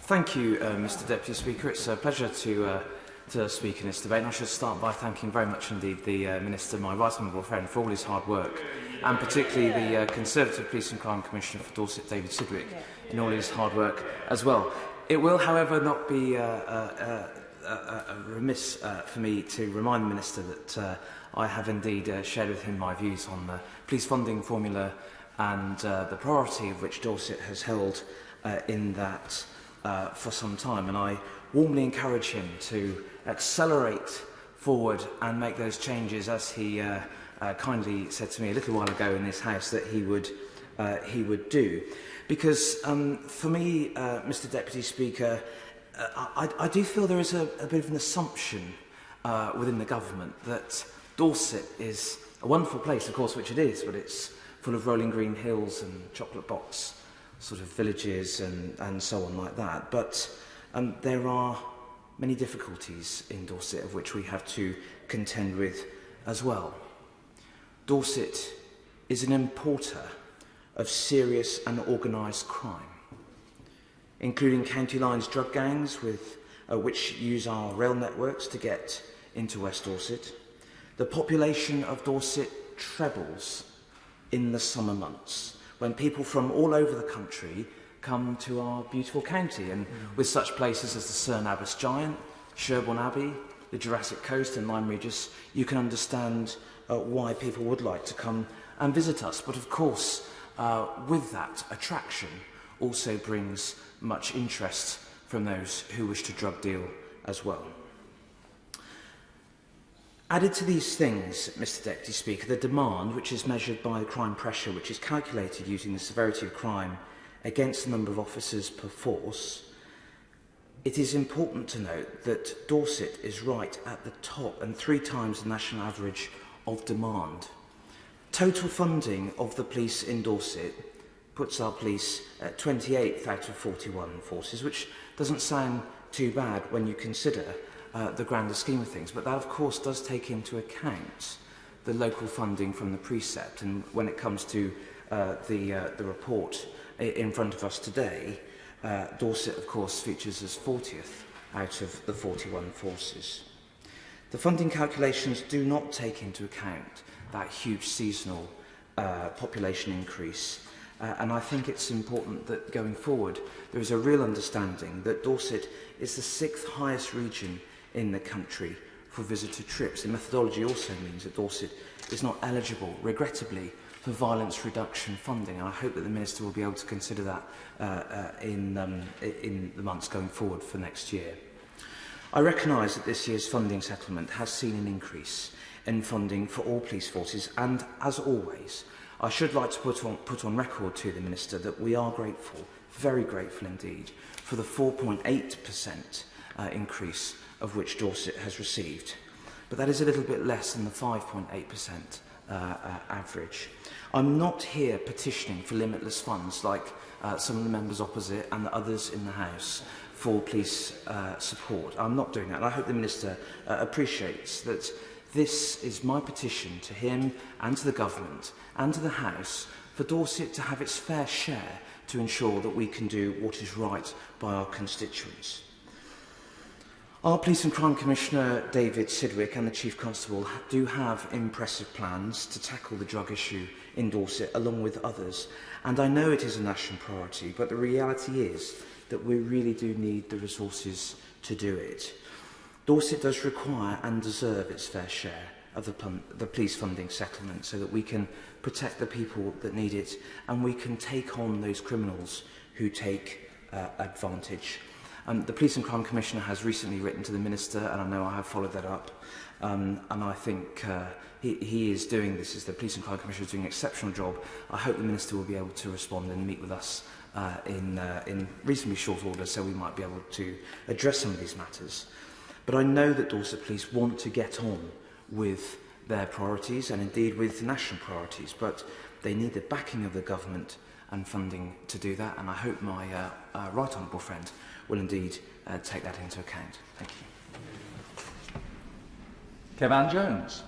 Thank you, Mr Deputy Speaker. It's a pleasure to speak in this debate, and I should start by thanking very much indeed the Minister, my right honourable friend, for all his hard work, and particularly the Conservative Police and Crime Commissioner for Dorset, David Sidgwick, in all his hard work as well. It will, however, not be remiss for me to remind the Minister that I have indeed shared with him my views on the police funding formula and the priority of which Dorset has held in that for some time, and I warmly encourage him to accelerate forward and make those changes, as he kindly said to me a little while ago in this House that he would do. Because for me, Mr Deputy Speaker, I do feel there is a bit of an assumption within the government that Dorset is a wonderful place, of course, which it is, but it's full of rolling green hills and chocolate box sort of villages and so on like that. But there are many difficulties in Dorset of which we have to contend with as well. Dorset is an importer of serious and organised crime, including county lines drug gangs which use our rail networks to get into West Dorset. The population of Dorset trebles in the summer months, when people from all over the country come to our beautiful county, and with such places as the Cerne Abbas Giant, Sherborne Abbey, the Jurassic Coast and Lyme Regis, you can understand why people would like to come and visit us. But of course, with that attraction also brings much interest from those who wish to drug deal as well. Added to these things, Mr Deputy Speaker, the demand, which is measured by the crime pressure, which is calculated using the severity of crime against the number of officers per force, it is important to note that Dorset is right at the top and 3 times the national average of demand. Total funding of the police in Dorset puts our police at 28th out of 41 forces, which doesn't sound too bad when you consider the grander scheme of things, but that of course does take into account the local funding from the precept. And when it comes to the report in front of us today, Dorset of course features as 40th out of the 41 forces. The funding calculations do not take into account that huge seasonal population increase, and I think it's important that going forward there is a real understanding that Dorset is the 6th highest region in the country for visitor trips. The methodology also means that Dorset is not eligible, regrettably, for violence reduction funding, and I hope that the Minister will be able to consider that in the months going forward for next year. I recognise that this year's funding settlement has seen an increase in funding for all police forces, and as always, I should like to put on record to the Minister that we are grateful, very grateful indeed, for the 4.8% increase of which Dorset has received. But that is a little bit less than the 5.8% average. I'm not here petitioning for limitless funds like some of the members opposite and the others in the House for police support. I'm not doing that, and I hope the Minister appreciates that this is my petition to him and to the Government and to the House for Dorset to have its fair share to ensure that we can do what is right by our constituents. Our Police and Crime Commissioner, David Sidgwick, and the Chief Constable do have impressive plans to tackle the drug issue in Dorset, along with others. And I know it is a national priority, but the reality is that we really do need the resources to do it. Dorset does require and deserve its fair share of the police funding settlement so that we can protect the people that need it and we can take on those criminals who take advantage. The Police and Crime Commissioner has recently written to the Minister, and I know I have followed that up, and I think he is doing this, as the Police and Crime Commissioner is doing an exceptional job. I hope the Minister will be able to respond and meet with us in reasonably short order, so we might be able to address some of these matters. But I know that Dorset Police want to get on with their priorities, and indeed with the national priorities, but they need the backing of the government and funding to do that, and I hope my right honourable friend will indeed take that into account. Thank you. Kevan Jones.